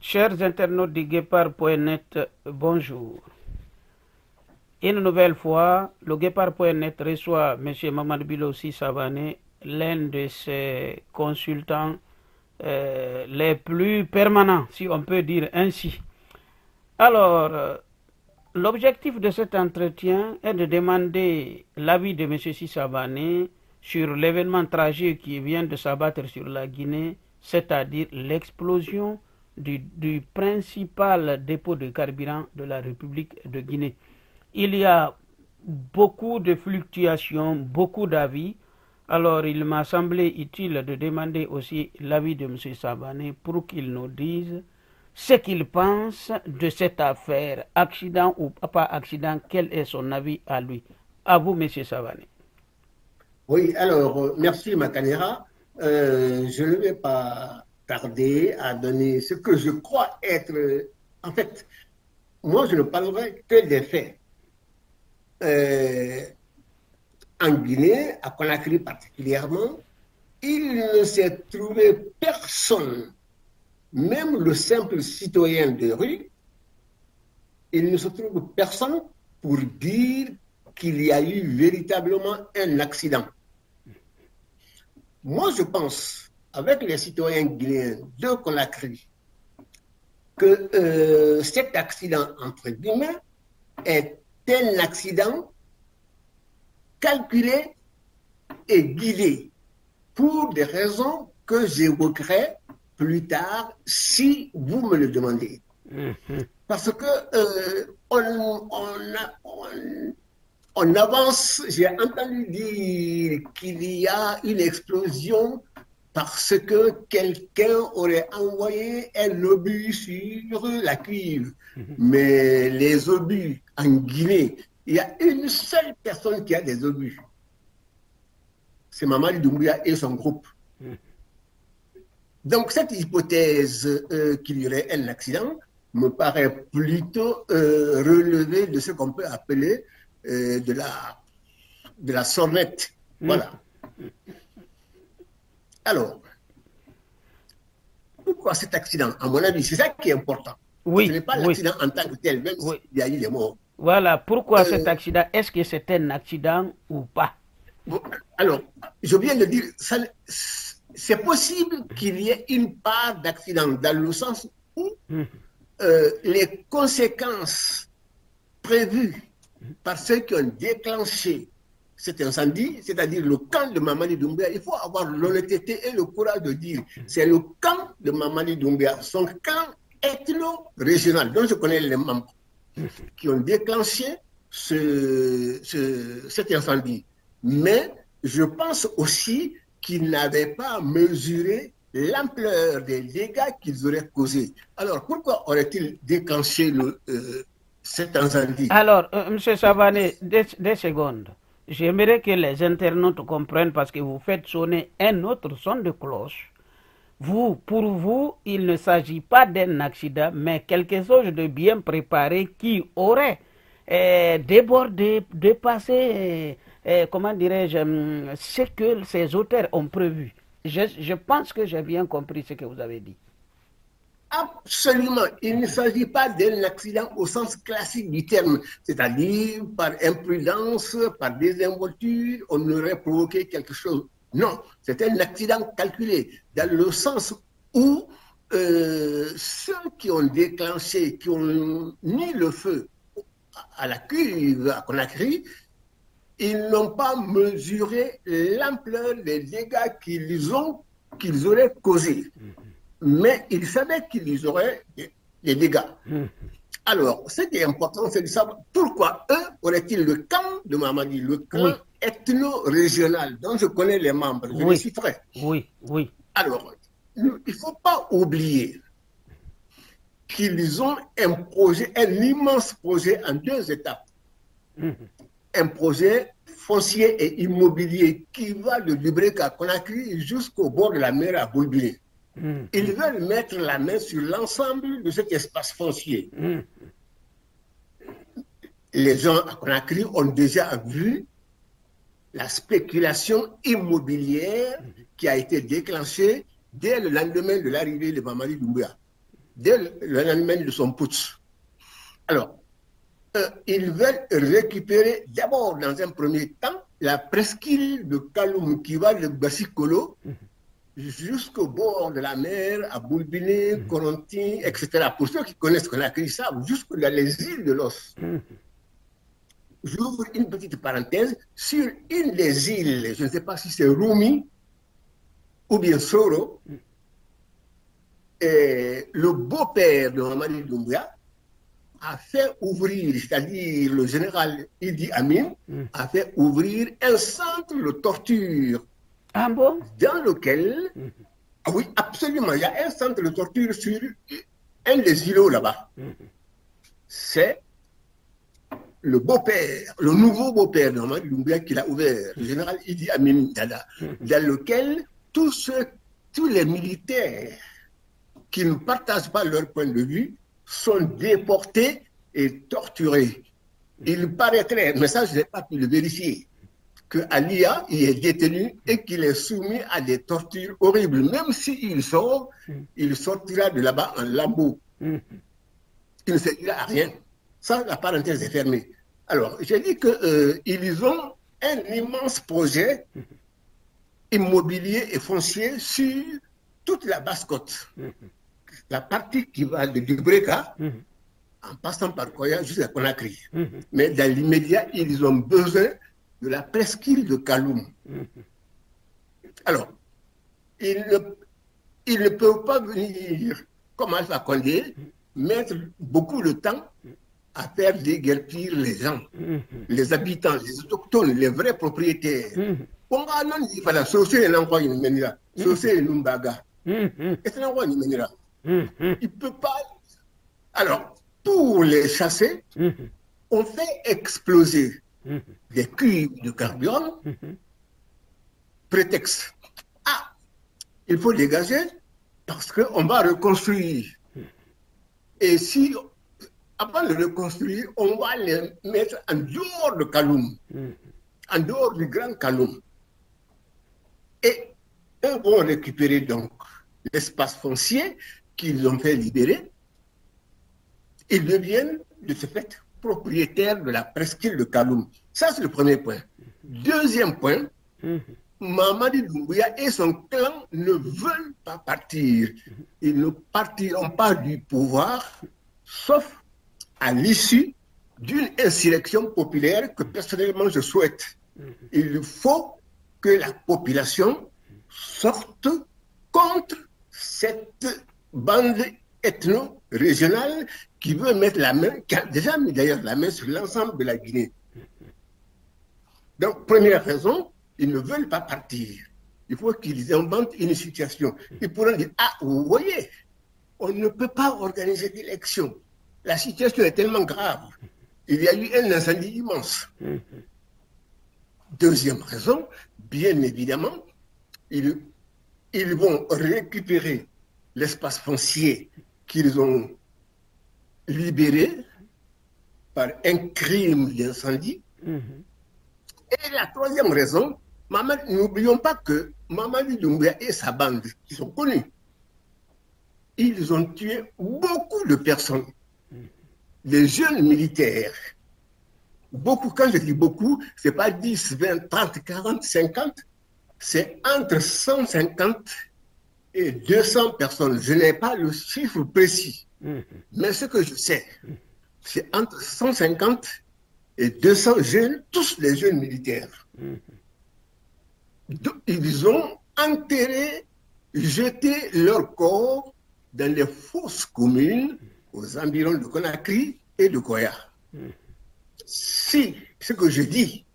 Chers internautes du Guépard.net, bonjour. Une nouvelle fois, le Guépard.net reçoit M. Mamadou Bilossi Savané, l'un de ses consultants les plus permanents, si on peut dire ainsi. Alors, l'objectif de cet entretien est de demander l'avis de M. Savané sur l'événement tragique qui vient de s'abattre sur la Guinée, c'est-à-dire l'explosion du principal dépôt de carburant de la République de Guinée. Il y a beaucoup de fluctuations, beaucoup d'avis. Alors, il m'a semblé utile de demander aussi l'avis de M. Savané pour qu'il nous dise ce qu'il pense de cette affaire, accident ou pas accident, quel est son avis à lui. À vous, M. Savané. Oui, alors, merci Makanera. Je ne vais pas tarder à donner ce que je crois être... En fait, moi, je ne parlerai que des faits. En Guinée, à Conakry particulièrement, il ne s'est trouvé personne, même le simple citoyen de rue, il ne se trouve personne pour dire qu'il y a eu véritablement un accident. Moi, je pense, avec les citoyens guinéens de Conakry, que cet accident, entre guillemets, est un accident calculé et guidé pour des raisons que j'évoquerai plus tard si vous me le demandez. Parce que on avance, j'ai entendu dire qu'il y a une explosion parce que quelqu'un aurait envoyé un obus sur la cuve. Mais les obus en Guinée, il y a une seule personne qui a des obus. C'est Mamadou Doumbouya et son groupe. Donc cette hypothèse qu'il y aurait un accident me paraît plutôt relevée de ce qu'on peut appeler de la sornette. Voilà. Alors, pourquoi cet accident? À mon avis, c'est ça qui est important. Oui, ce n'est pas l'accident en tant que tel, même s'il y a eu des morts. Voilà, pourquoi cet accident? Est-ce que c'est un accident ou pas? Bon, alors, je viens de dire, c'est possible qu'il y ait une part d'accident dans le sens où les conséquences prévues par ceux qui ont déclenché cet incendie, c'est-à-dire le camp de Mamadou Doumbouya, il faut avoir l'honnêteté et le courage de dire c'est le camp de Mamadou Doumbouya, son camp ethno-régional, dont je connais les membres, qui ont déclenché cet incendie. Mais je pense aussi qu'ils n'avaient pas mesuré l'ampleur des dégâts qu'ils auraient causés. Alors, pourquoi aurait-il déclenché cet incendie? Alors, M. Savané, deux secondes. J'aimerais que les internautes comprennent parce que vous faites sonner un autre son de cloche. Pour vous, il ne s'agit pas d'un accident, mais quelque chose de bien préparé qui aurait débordé, dépassé, comment dirais-je, ce que ces auteurs ont prévu. Je pense que j'ai bien compris ce que vous avez dit. Absolument. Il ne s'agit pas d'un accident au sens classique du terme, c'est-à-dire par imprudence, par désinvolture, on aurait provoqué quelque chose. Non, c'est un accident calculé, dans le sens où ceux qui ont déclenché, qui ont mis le feu à la cuve à Conakry, ils n'ont pas mesuré l'ampleur des dégâts qu'ils auraient causés. Mais ils savaient qu'ils auraient des dégâts. Alors, ce qui est important, c'est de savoir pourquoi eux auraient-ils le camp de Mamadi, le camp ethno-régional, dont je connais les membres, je les citerai. Oui. Alors, il ne faut pas oublier qu'ils ont un projet, un immense projet en deux étapes. Un projet foncier et immobilier qui va de Dubrek à Conakry jusqu'au bord de la mer à Boulbine. Ils veulent mettre la main sur l'ensemble de cet espace foncier. Les gens à Conakry ont déjà vu la spéculation immobilière qui a été déclenchée dès le lendemain de l'arrivée de Mamadou Doumbouya. dès le lendemain de son putsch. Alors, ils veulent récupérer d'abord, dans un premier temps, la presqu'île de Kaloum qui va de Bassikolo jusqu'au bord de la mer, à Boulbiné, Koronti, etc. Pour ceux qui connaissent Conakry, savent, jusque dans les îles de l'Os. J'ouvre une petite parenthèse. Sur une des îles, je ne sais pas si c'est Rumi ou bien Soro, le beau-père de Mamadi Doumbouya a fait ouvrir, c'est-à-dire le général Idi Amin, a fait ouvrir un centre de torture. Ah bon? Dans lequel, ah oui, absolument, il y a un centre de torture sur un des îlots là-bas. C'est le beau-père, le nouveau beau-père de Mamadi Doumbouya qui l'a ouvert, le général Idi Amin Dada, dans lequel tous les militaires qui ne partagent pas leur point de vue sont déportés et torturés. Il paraîtrait, mais ça je n'ai pas pu le vérifier, que Alia y est détenu et qu'il est soumis à des tortures horribles. Même s'il sort, il sortira de là-bas en lambeau. Il ne servira à rien. Ça, la parenthèse est fermée. Alors, j'ai dit qu'ils ont un immense projet immobilier et foncier sur toute la Basse-Côte. La partie qui va de Dubreka, en passant par Koya jusqu'à Conakry. Mais dans l'immédiat, ils ont besoin de la presqu'île de Kaloum. Alors, ils ne peuvent pas venir, comme Alpha Condé, mettre beaucoup de temps à faire déguerpir les gens, les habitants, les autochtones, les vrais propriétaires. On va non dire la société n'envoie une menira, société n'umbaga. Et c'est n'envoie une menira. Il ne peut pas. Alors, pour les chasser, on fait exploser des cuivres de carburant, prétexte. Ah, il faut dégager parce qu'on va reconstruire. Et si, avant de reconstruire, on va les mettre en dehors de Kaloum, en dehors du Grand Kaloum. Et eux vont récupérer donc l'espace foncier qu'ils ont fait libérer. Ils deviennent, de ce fait, propriétaires de la presqu'île de Kaloum. Ça, c'est le premier point. Deuxième point, Mamadi Doumbouya et son clan ne veulent pas partir. Ils ne partiront pas du pouvoir, sauf à l'issue d'une insurrection populaire que personnellement je souhaite. Il faut que la population sorte contre cette bande ethno-régionale qui veut mettre la main, qui a déjà mis d'ailleurs la main sur l'ensemble de la Guinée. Donc, première raison, ils ne veulent pas partir. Il faut qu'ils inventent une situation. Ils pourront dire, ah, vous voyez, on ne peut pas organiser d'élection. La situation est tellement grave. Il y a eu un incendie immense. Deuxième raison, bien évidemment, ils vont récupérer l'espace foncier qu'ils ont libéré par un crime d'incendie. Et la troisième raison, n'oublions pas que Mamadi Doumbouya et sa bande, qui sont connus, ils ont tué beaucoup de personnes, des jeunes militaires. Beaucoup, quand je dis beaucoup, ce n'est pas 10, 20, 30, 40, 50, c'est entre 150 et 200 personnes. Je n'ai pas le chiffre précis, mais ce que je sais, c'est entre 150 et 200 jeunes, tous des jeunes militaires. Ils ont enterré, jeté leur corps dans les fosses communes aux environs de Conakry et de Koya. Si ce que je dis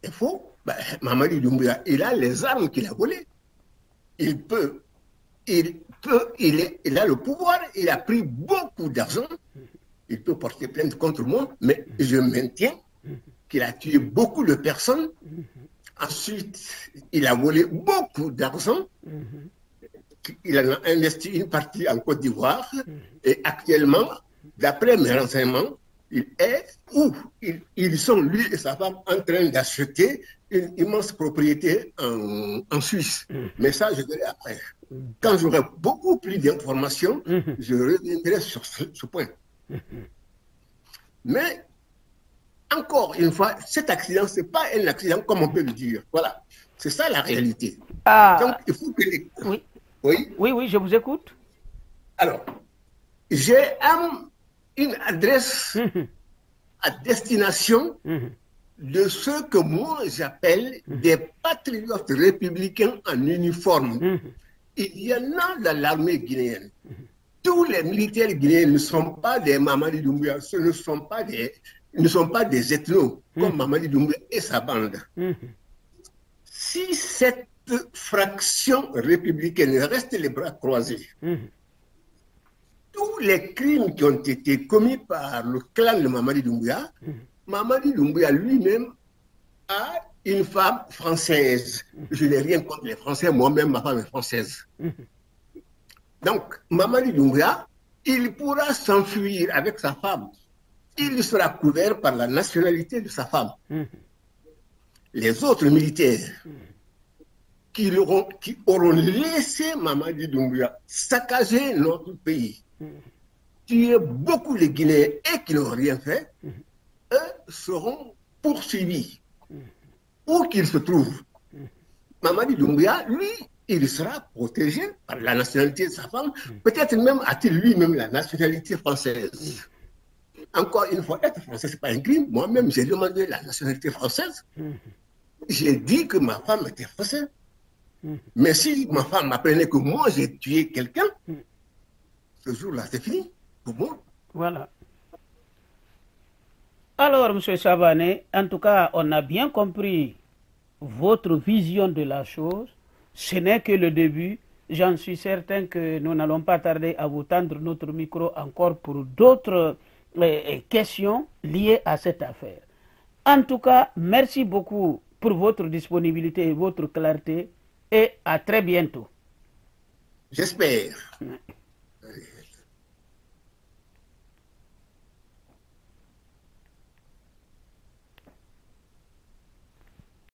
est faux, ben, Mamadi Doumbouya, il a les armes qu'il a volées. Il a le pouvoir, il a pris beaucoup d'argent, il peut porter plainte contre moi, mais je maintiens qu'il a tué beaucoup de personnes. Ensuite, il a volé beaucoup d'argent. Il en a investi une partie en Côte d'Ivoire. Et actuellement, d'après mes renseignements, ils sont, lui et sa femme, en train d'acheter une immense propriété en Suisse. Mais ça, je verrai après. Quand j'aurai beaucoup plus d'informations, je reviendrai sur ce point. Mais, encore une fois, cet accident, ce n'est pas un accident comme on peut le dire. Voilà. C'est ça la réalité. Donc, il faut que les... Oui. Oui, oui, je vous écoute. Alors, j'ai une adresse à destination de ceux que moi j'appelle des patriotes républicains en uniforme. Il y en a dans l'armée guinéenne. Tous les militaires guinéens ne sont pas des Mamadi Doumbouya, ce ne sont pas des ethnos comme Mamadi Doumbouya et sa bande. Si cette fraction républicaine reste les bras croisés, tous les crimes qui ont été commis par le clan de Mamadi Doumbouya, Mamadi Doumbouya lui-même a une femme française. Je n'ai rien contre les Français, moi-même, ma femme est française. Donc, Mamadi Doumbouya, il pourra s'enfuir avec sa femme. Il sera couvert par la nationalité de sa femme. Les autres militaires qui auront laissé Mamadi Doumbouya saccager notre pays, tuer beaucoup de Guinéens et qui n'ont rien fait, eux seront poursuivis. Où qu'ils se trouvent. Mamadi Doumbouya, lui, il sera protégé par la nationalité de sa femme. Peut-être même a-t-il lui-même la nationalité française. Encore une fois, être français, ce n'est pas un crime. Moi-même, j'ai demandé la nationalité française. J'ai dit que ma femme était française. Mais si ma femme m'apprenait que moi, j'ai tué quelqu'un, ce jour-là, c'est fini pour moi. Voilà. Alors, M. Savané, en tout cas, on a bien compris votre vision de la chose. Ce n'est que le début. J'en suis certain que nous n'allons pas tarder à vous tendre notre micro encore pour d'autres questions liées à cette affaire. En tout cas, merci beaucoup pour votre disponibilité et votre clarté et à très bientôt. J'espère.